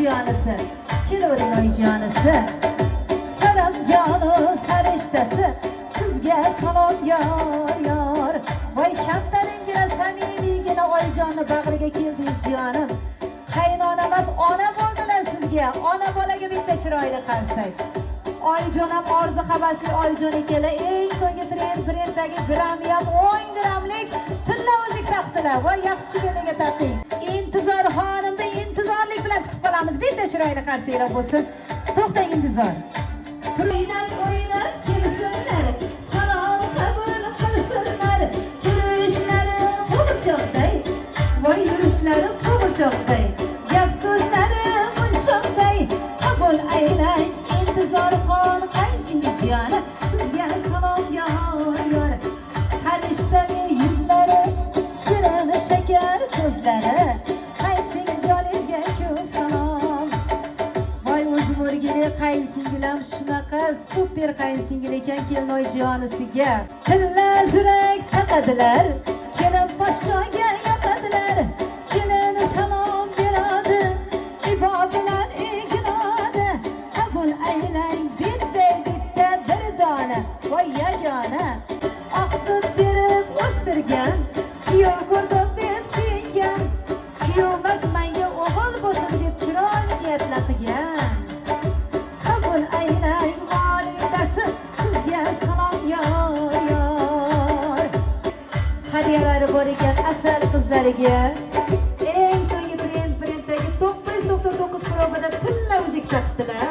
oyijonisi. Kelavering oyijonisi. Salom joni sarishtasi. Sizga salom yor. Voy kattaringina samimiygina oyijonni bag'riga keldingiz jonim. Qaynonamiz ona bo'ldilar sizga. Ona bolaga bitta chiroyli qarsak. Oyijon ham orzu havasli oyijon ekala eng so'nggi brendagi grammi ham 10 grammlik tilla o'zik taqdilar. Voy yaxshi kuniga taqing. Intizor xonimda intizorlik bilan kutib qolamiz. Bitta chiroyli qarsaklar bo'lsin. To'xtang intizor. Turinglar, o'yinlar, kelsinlar. Salom qabul qilsinlar. Yurishlari qo'g'irchoqday. Voy yurishlari qo'g'irchoqday. Gap so'zlari munchoqday. Qabul aylang. Intizorxon qaysingi jiyani sizga salom yor. Farishtali yuzlari, shirin shakar so'zlari, qaysingi joningizga ko'p salom. Voy o'zim o'rgili qaysingilam shunaqa super qaysingil ekan kelin oyijonisiga. Tilla zurak taqadilar, kelin poshshoga yoqadilar. Kelin salom beradi, ibo bilan egnadi. Qabul aylang bitta bir dona. Voy yagona oqsut berib o'stirgan, kuyov ko'rdim deb suygan. Kuyovmas menga o'g'il bo'lsin deb chiroyli niyatlar qilgan. Qabul aylang volidasi sizga salom yor. Hadiyalari bor ekan asal qizlariga. Eng so'nggi brendagi 999 probada tilla o'zik taqdilar.